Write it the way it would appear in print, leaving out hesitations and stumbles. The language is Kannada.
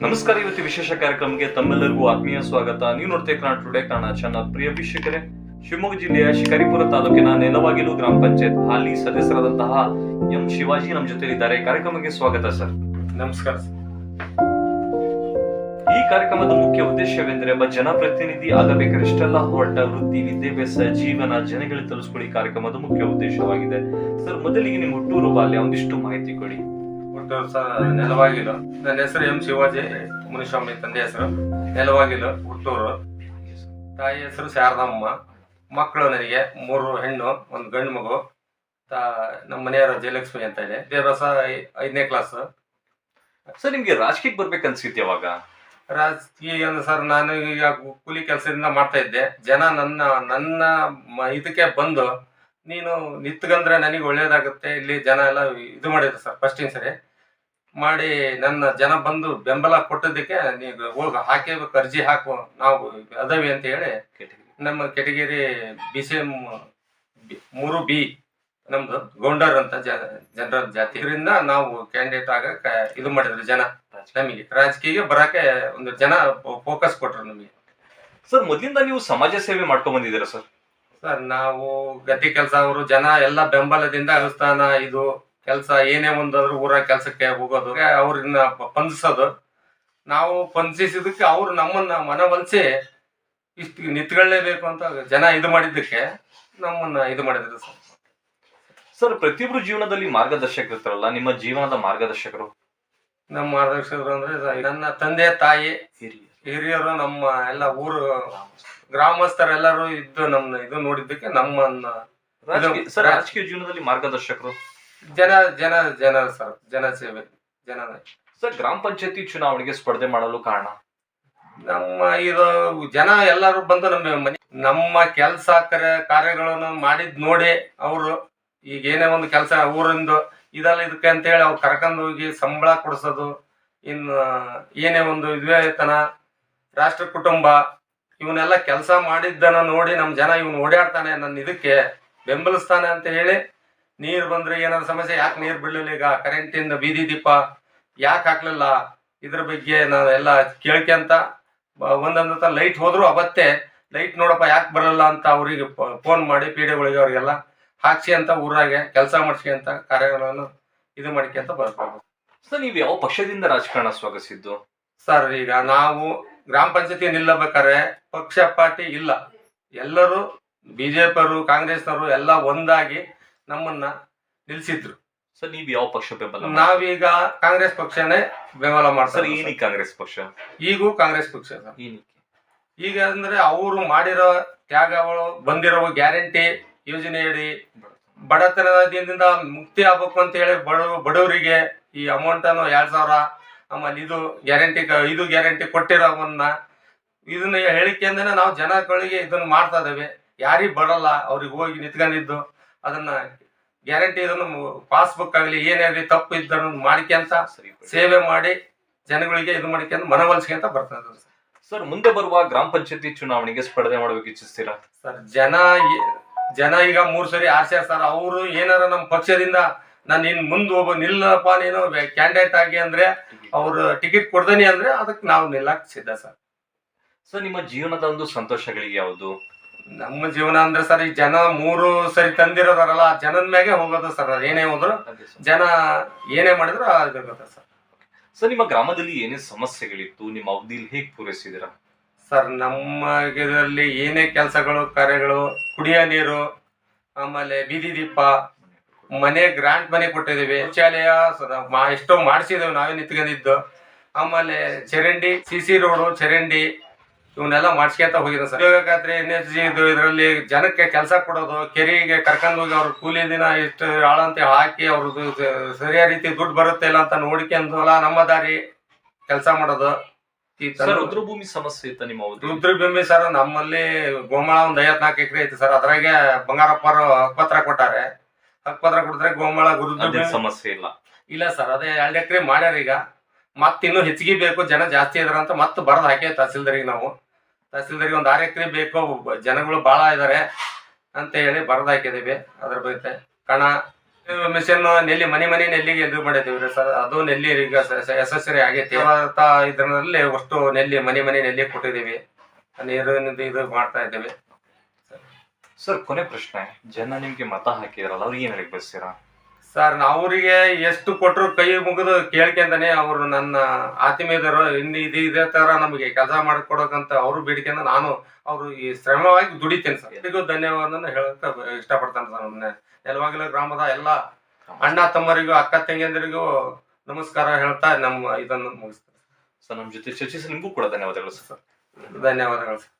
ನಮಸ್ಕಾರ. ಇವತ್ತು ವಿಶೇಷ ಕಾರ್ಯಕ್ರಮಕ್ಕೆ ತಮ್ಮೆಲ್ಲರಿಗೂ ಆತ್ಮೀಯ ಸ್ವಾಗತ. ನೀವು ನೋಡ್ತಾ ಕನ್ನಡ ಟುಡೇ ಕನ್ನಡ ಚಾನಲ್. ಪ್ರಿಯ ವೀಕ್ಷಕರೇ, ಶಿವಮೊಗ್ಗ ಜಿಲ್ಲೆಯ ಶಿಕಾರಿಪುರ ತಾಲೂಕಿನ ನೆಲವಾಗಿಲು ಗ್ರಾಮ ಪಂಚಾಯತ್ ಹಾಲಿ ಸದಸ್ಯರಾದಂತಹ ಎಂ ಶಿವಾಜಿ ನಮ್ಮ ಜೊತೆ ಇದ್ದಾರೆ. ಕಾರ್ಯಕ್ರಮಕ್ಕೆ ಸ್ವಾಗತ ಸರ್. ನಮಸ್ಕಾರ. ಈ ಕಾರ್ಯಕ್ರಮದ ಮುಖ್ಯ ಉದ್ದೇಶವೆಂದರೆ ಒಬ್ಬ ಜನಪ್ರತಿನಿಧಿ ಆಗಬೇಕಾದ್ರೆ ಇಷ್ಟೆಲ್ಲ ಹೋರಾಟ, ವೃತ್ತಿ, ವಿದ್ಯಾಭ್ಯಾಸ, ಜೀವನ ಜನಗಳಿಗೆ ತಲುಪಿಸಿಕೊಳ್ಳಿ ಕಾರ್ಯಕ್ರಮದ ಮುಖ್ಯ ಉದ್ದೇಶವಾಗಿದೆ. ಸರ್, ಮೊದಲಿಗೆ ನಿಮ್ಮ ಹುಟ್ಟೂರು ಬಾಲ್ಯ ಒಂದಿಷ್ಟು ಮಾಹಿತಿ ಕೊಡಿ. ಹುಟ್ಟೂರು ಸರ್ ನೆಲವಾಗಿಲು. ನನ್ನ ಹೆಸರು ಎಂ ಶಿವಾಜಿ ಮುನಿಸ್ವಾಮಿ. ತಂದೆ ಹೆಸರು ನೆಲವಾಗಿಲು, ಹುಟ್ಟೂರು. ತಾಯಿ ಹೆಸರು ಶಾರದಮ್ಮ. ಮಕ್ಕಳು ನನಗೆ 3 ಹೆಣ್ಣು, 1 ಗಂಡು ಮಗು. ನಮ್ಮ ಮನೆಯವರ ಜಯಲಕ್ಷ್ಮಿ ಅಂತ ಇದೆ. ವಿದ್ಯಾಭ್ಯಾಸ 5ನೇ ಕ್ಲಾಸ್. ಸರ್, ನಿಮ್ಗೆ ರಾಜಕೀಯಕ್ಕೆ ಬರ್ಬೇಕನ್ಸಿತ್ತು ಯಾವಾಗ? ರಾಜಕೀಯ ಸರ್, ನಾನು ಈಗ ಕೂಲಿ ಕೆಲಸದಿಂದ ಮಾಡ್ತಾ ಇದ್ದೆ. ಜನ ನನ್ನ ಇದಕ್ಕೆ ಬಂದು, ನೀನು ನಿತ್ಗಂದ್ರೆ ನನಗೆ ಒಳ್ಳೇದಾಗುತ್ತೆ, ಇಲ್ಲಿ ಜನ ಎಲ್ಲ ಇದು ಮಾಡಿದ್ರು ಸರ್. ಫಸ್ಟಿನ ಸರಿ ಮಾಡಿ ನನ್ನ ಜನ ಬಂದು ಬೆಂಬಲ ಕೊಟ್ಟದಕ್ಕೆ ನೀವು ಹೋಗಿ ಹಾಕಬೇಕು, ಅರ್ಜಿ ಹಾಕು, ನಾವು ಅದಾವಿ ಅಂತ ಹೇಳಿ ನಮ್ಮ ಕೆಟಗಿರಿ BCM 3B ನಮ್ದು ಗೌಂಡರ್ ಅಂತ ಜನರಲ್ ಜಾತಿ. ಇದರಿಂದ ನಾವು ಕ್ಯಾಂಡಿಡೇಟ್ ಆಗಕ್ಕೆ ಇದು ಮಾಡಿದ್ರು ಜನ. ನಮಗೆ ರಾಜಕೀಯ ಬರಕ್ಕೆ ಒಂದು ಜನ ಫೋಕಸ್ ಕೊಟ್ರು ನಮಗೆ. ಸರ್, ಮೊದಲಿಂದ ನೀವು ಸಮಾಜ ಸೇವೆ ಮಾಡ್ಕೊಂಡ್ ಬಂದಿದ್ದೀರಾ ಸರ್? ಸರ್, ನಾವು ಗದ್ದೆ ಕೆಲಸ, ಅವರು ಜನ ಎಲ್ಲ ಬೆಂಬಲದಿಂದ ದೇವಸ್ಥಾನ ಇದು ಕೆಲಸ ಏನೇ ಒಂದಾದ್ರು ಊರ ಕೆಲಸಕ್ಕೆ ಹೋಗೋದು, ಅವ್ರನ್ನ ಪಂದಿಸೋದು. ನಾವು ಪಂದಿಸಿದಕ್ಕೆ ಅವ್ರು ನಮ್ಮನ್ನ ಮನವೊಲಿಸಿ ಇಷ್ಟು ನಿಂತ್ಕೊಳ್ಳೇಬೇಕು ಅಂತ ಜನ ಇದು ಮಾಡಿದ್ದಕ್ಕೆ ನಮ್ಮನ್ನ ಇದು ಮಾಡಿದ್ರು ಸರ್. ಸರ್, ಪ್ರತಿಯೊಬ್ಬರು ಜೀವನದಲ್ಲಿ ಮಾರ್ಗದರ್ಶಕರು ಇರ್ತಾರಲ್ಲ, ನಿಮ್ಮ ಜೀವನದ ಮಾರ್ಗದರ್ಶಕರು? ನಮ್ಮ ಮಾರ್ಗದರ್ಶಕರು ಅಂದ್ರೆ ನನ್ನ ತಂದೆ ತಾಯಿ ಹಿರಿಯರು, ನಮ್ಮ ಎಲ್ಲ ಊರು ಗ್ರಾಮಸ್ಥರೆಲ್ಲರೂ ಇದ್ದು ನಮ್ಮನ್ನ ಇದು ನೋಡಿದ್ದಕ್ಕೆ ನಮ್ಮನ್ನ. ಸರ್, ರಾಜಕೀಯ ಜೀವನದಲ್ಲಿ ಮಾರ್ಗದರ್ಶಕರು ಜನ ಜನ ಜನ ಸರ್, ಜನ ಸೇವೆ, ಜನ. ಸರ್, ಗ್ರಾಮ ಪಂಚಾಯತಿ ಚುನಾವಣೆಗೆ ಸ್ಪರ್ಧೆ ಮಾಡಲು ಕಾರಣ? ನಮ್ಮ ಇದು ಜನ ಎಲ್ಲರೂ ಬಂದು ನಮ್ಮ ಕೆಲಸ ಕಾರ್ಯಗಳನ್ನು ಮಾಡಿದ್ ನೋಡಿ ಅವರು ಈಗ ಏನೇ ಒಂದು ಕೆಲಸ ಊರಿಂದ ಇದಲ್ಲ ಇದಕ್ಕೆ ಅಂತ ಹೇಳಿ ಅವ್ರು ಕರ್ಕೊಂಡು ಹೋಗಿ ಸಂಬಳ ಕೊಡಿಸೋದು, ಇನ್ನು ಏನೇ ಒಂದು ವೇತನ, ರಾಷ್ಟ್ರ ಕುಟುಂಬ, ಇವನ್ನೆಲ್ಲ ಕೆಲಸ ಮಾಡಿದ್ದನ್ನ ನೋಡಿ ನಮ್ಮ ಜನ ಇವನು ಓಡಾಡ್ತಾನೆ, ನನ್ನ ಇದಕ್ಕೆ ಬೆಂಬಲಿಸ್ತಾನೆ ಅಂತ ಹೇಳಿ. ನೀರು ಬಂದ್ರೆ ಏನಾದ್ರು ಸಮಸ್ಯೆ, ಯಾಕೆ ನೀರು ಬಿಡ್ಲಿಲ್ಲ, ಈಗ ಕರೆಂಟಿಂದ ಬೀದಿ ದೀಪ ಯಾಕೆ ಹಾಕ್ಲಿಲ್ಲ, ಇದ್ರ ಬಗ್ಗೆ ನಾವೆಲ್ಲ ಕೇಳ್ಕೊಂತ ಒಂದೊಂದು ಲೈಟ್ ಹೋದ್ರು ಅವತ್ತೇ ಲೈಟ್ ನೋಡಪ್ಪ ಯಾಕೆ ಬರಲ್ಲ ಅಂತ ಅವ್ರಿಗೆ ಫೋನ್ ಮಾಡಿ PDಗಳಿಗೆ ಅವ್ರಿಗೆಲ್ಲ ಹಾಕ್ಸಿ ಅಂತ ಊರಾಗೆ ಕೆಲಸ ಮಾಡಿಸಿ ಅಂತ ಕಾರ್ಯಗಳನ್ನು ಇದು ಮಾಡ್ಕೊಂತ ಬರ್ಬೋದು. ಸರ್, ನೀವು ಯಾವ ಪಕ್ಷದಿಂದ ರಾಜಕಾರಣ ಸ್ವಾಗತಿಸಿದ್ದು? ಸರ್, ಈಗ ನಾವು ಗ್ರಾಮ ಪಂಚಾಯತಿ ನಿಲ್ಲಬೇಕಾದ್ರೆ ಪಕ್ಷ ಪಾರ್ಟಿ ಇಲ್ಲ, ಎಲ್ಲರೂ BJPಯವರು ಕಾಂಗ್ರೆಸ್ನವರು ಎಲ್ಲ ಒಂದಾಗಿ ನಮ್ಮನ್ನ ನಿಲ್ಸಿದ್ರು. ಸರ್, ನೀವು ಯಾವ ಪಕ್ಷ ಬೆಂಬಲ? ನಾವೀಗ ಕಾಂಗ್ರೆಸ್ ಪಕ್ಷನೇ ಬೆಂಬಲ ಮಾಡ್ತಾರೆ. ಏನಕ್ಕೆ ಕಾಂಗ್ರೆಸ್ ಪಕ್ಷ? ಈಗೂ ಕಾಂಗ್ರೆಸ್ ಪಕ್ಷ ಸರ್. ಏನಕ್ಕೆ? ಈಗ ಅಂದ್ರೆ ಅವರು ಮಾಡಿರೋ ತ್ಯಾಗಗಳು, ಬಂದಿರೋ ಗ್ಯಾರಂಟಿ ಯೋಜನೆಯಡಿ ಬಡತನದಿಂದ ಮುಕ್ತಿ ಆಗ್ಬೇಕು ಅಂತ ಹೇಳಿ ಬಡವರಿಗೆ ಈ ಅಮೌಂಟ್ ಅನ್ನು 2,000, ಆಮೇಲೆ ಇದು ಗ್ಯಾರಂಟಿ ಕೊಟ್ಟಿರೋವನ್ನ ಇದನ್ನ ಹೇಳಿಕೆಂದ್ರೆ ನಾವು ಜನಗಳಿಗೆ ಇದನ್ನ ಮಾಡ್ತಾ ಇದ್ದೇವೆ. ಯಾರಿಗ್ ಬರಲ್ಲ ಅವ್ರಿಗೆ ಹೋಗಿ ನಿಂತ್ಕೊಂಡಿದ್ದು ಅದನ್ನ ಗ್ಯಾರಂಟಿ ಇದನ್ನು ಪಾಸ್ಬುಕ್ ಆಗಲಿ ಏನಾಗಲಿ ತಪ್ಪು ಇದ್ದನ್ನು ಮಾಡ್ಕೊಂತ ಸೇವೆ ಮಾಡಿ ಜನಗಳಿಗೆ ಇದು ಮಾಡ್ಕೊಂತ ಮನವೊಲಿಸ್ಕೊಂತ ಬರ್ತಾ ಇದ್ದಾರೆ. ಸರ್, ಮುಂದೆ ಬರುವ ಗ್ರಾಮ ಪಂಚಾಯತಿ ಚುನಾವಣೆಗೆ ಸ್ಪರ್ಧೆ ಮಾಡಬೇಕು ಇಚ್ಛಿಸ್ತೀರಾ? ಸರ್, ಜನ ಈಗ 3 ಸರಿ ಆರ್ಸ್ಯಾರ ಸರ್. ಅವರು ಏನಾರ ನಮ್ಮ ಪಕ್ಷದಿಂದ ನಾನು ಇನ್ ಮುಂದೆ ನಿಲ್ಲಪ್ಪ ನೀನು ಕ್ಯಾಂಡಿಡೇಟ್ ಆಗಿ ಅಂದ್ರೆ ಅವ್ರು ಟಿಕೆಟ್ ಕೊಡ್ದೇನಿ ಅಂದ್ರೆ ಅದಕ್ಕೆ ನಾವು ನಿಲ್ಲಕ್ ಸಿದ್ಧ ಸರ್. ಸರ್, ನಿಮ್ಮ ಜೀವನದ ಒಂದು ಸಂತೋಷಗಳಿಗೆ ಯಾವುದು? ನಮ್ಮ ಜೀವನ ಅಂದ್ರೆ ಸರ್, ಈ ಜನ 3 ಸರಿ ತಂದಿರೋದಾರಲ್ಲ, ಜನದ ಮ್ಯಾಗೆ ಹೋಗೋದು ಸರ್. ಏನೇ ಹೋದ್ರು ಜನ ಏನೇ ಮಾಡಿದ್ರು ಅದಾಗುತ್ತೆ ಸರ್. ಸರ್, ನಿಮ್ಮ ಗ್ರಾಮದಲ್ಲಿ ಏನೇ ಸಮಸ್ಯೆಗಳಿತ್ತು, ನಿಮ್ಮ ಅವಧಿಯಲ್ಲಿ ಹೇಗೆ ಪೂರೈಸಿದಿರಾ? ಸರ್, ನಮ್ಮ ಇದರಲ್ಲಿ ಏನೇ ಕೆಲಸಗಳು ಕಾರ್ಯಗಳು, ಕುಡಿಯೋ ನೀರು, ಆಮೇಲೆ ಬೀದಿ ದೀಪ, ಮನೆ ಗ್ರಾಂಟ್ ಮನೆ ಕೊಟ್ಟಿದ್ದೀವಿ, ಶೌಚಾಲಯ ಎಷ್ಟೋ ಮಾಡಿಸಿದೇವೆ ನಾವೇ ನಿಂತ್ಕೊಂಡಿದ್ದು. ಆಮೇಲೆ ಚರಂಡಿ, CC ರೋಡು, ಚರಂಡಿ ಇವನ್ನೆಲ್ಲ ಮಾಡಿಸ್ಕೊಂತ ಹೋಗಿದ್ದೆ ಸರ್. ಖಾತ್ರಿ NHG ಇದರಲ್ಲಿ ಜನಕ್ಕೆ ಕೆಲಸ ಕೊಡೋದು, ಕೆರೆಗೆ ಕರ್ಕೊಂಡು ಹೋಗಿ ಅವ್ರ ಕೂಲಿ ದಿನ ಇಷ್ಟು ಆಳಂತೆ ಹಾಕಿ ಅವ್ರದ್ದು ಸರಿಯಾದ ರೀತಿ ದುಡ್ಡು ಬರುತ್ತೆ ಇಲ್ಲ ಅಂತ ನೋಡ್ಕೊಂಡು ನಮ್ಮ ದಾರಿ ಕೆಲಸ ಮಾಡೋದು. ರುದ್ರಭೂಮಿ ಸಮಸ್ಯೆ ಇತ್ತ ನಿಮ್ಮ? ರುದ್ರಭೂಮಿ ಸರ್, ನಮ್ಮಲ್ಲಿ ಗೋಮಾಳ ಒಂದು 54 ಎಕರೆ ಐತಿ ಸರ್. ಅದ್ರಾಗೆ ಬಂಗಾರಪ್ಪರು ಹಕ್ಪತ್ರ ಕೊಟ್ಟಾರೆ. ಹಕ್ಪತ್ರ ಕೊಡ್ತಾರೆ ಗೋಮಾಳ. ಸಮಸ್ಯೆ ಇಲ್ಲ ಸರ್, ಅದೇ 2 ಎಕರೆ ಮಾಡ್ಯಾರ. ಈಗ ಇನ್ನೂ ಹೆಚ್ಚಿಗೆ ಬೇಕು, ಜನ ಜಾಸ್ತಿ ಇದಾರ ಅಂತ ಮತ್ತೆ ಬರದ್ ಹಾಕಿ ತಹಸೀಲ್ದಾರಿಗೆ ನಾವು ಒಂದು 6 ಎಕರೆ ಬೇಕು, ಜನಗಳು ಬಾಳ ಇದಾರೆ ಅಂತ ಹೇಳಿ ಬರದ್ ಹಾಕಿದೀವಿ. ಅದ್ರ ಬಗ್ಗೆ ಕಣ ಮಿಷನ್ ನೆಲ್ಲಿ ಮನೆ ನೆಲ್ಲಿಗೆ ಇದು ಮಾಡಿದ್ದೀವಿ ಸರ್. ಅದು ನೆಲ್ಲಿ ಈಗ ಯಶಸ್ವಿ ಆಗೈತಿ. ಇದರಲ್ಲಿ ಅಷ್ಟು ನೆಲ್ಲಿ ಮನೆ ನೆಲ್ಲಿ ಕೊಟ್ಟಿದ್ದೀವಿ. ನೀರಿನಿಂದ ಇದು ಮಾಡ್ತಾ ಇದ್ದೇವೆ ಸರ್. ಕೊನೆ ಪ್ರಶ್ನೆ, ಜನ ನಿಮ್ಗೆ ಮತ ಹಾಕಿದಾರಲ್ಲ, ಅವ್ರಿಗೆ ಏನ್ ಹೇಳಕ್ ಬಯಸ್ತೀರಾ? ಸರ್, ಅವರಿಗೆ ಎಷ್ಟು ಕೊಟ್ಟರು ಕೈ ಮುಗಿದು ಕೇಳ್ಕೊಂತಾನೆ ಅವರು ನನ್ನ ಆತ್ಮೀಯದರು. ಇನ್ನು ಇದೇ ತರ ನಮಗೆ ಕೆಲಸ ಮಾಡಿಕೊಡೋಕಂತ ಅವರು ಬೇಡಿಕೆಯಿಂದ ನಾನು ಅವರು ಈ ಶ್ರಮವಾಗಿ ದುಡಿತೇನೆ ಸರ್. ಇದಕ್ಕೂ ಧನ್ಯವಾದ ಹೇಳಕ್ ಇಷ್ಟಪಡ್ತಾನೆ ಸರ್. ನೆಲವಾಗಿಲು ಗ್ರಾಮದ ಎಲ್ಲ ಅಣ್ಣ ತಮ್ಮರಿಗೂ ಅಕ್ಕ ತಂಗಿಯಂದರಿಗೂ ನಮಸ್ಕಾರ ಹೇಳ್ತಾ ನಮ್ಮ ಇದನ್ನು ಮುಗಿಸ್ತೇನೆ ಸರ್. ನಮ್ಮ ಜೊತೆ ಚರ್ಚಿಸಿ ನಿಮಗೂ ಕೂಡ ಧನ್ಯವಾದಗಳು ಸರ್. ಧನ್ಯವಾದಗಳು ಸರ್.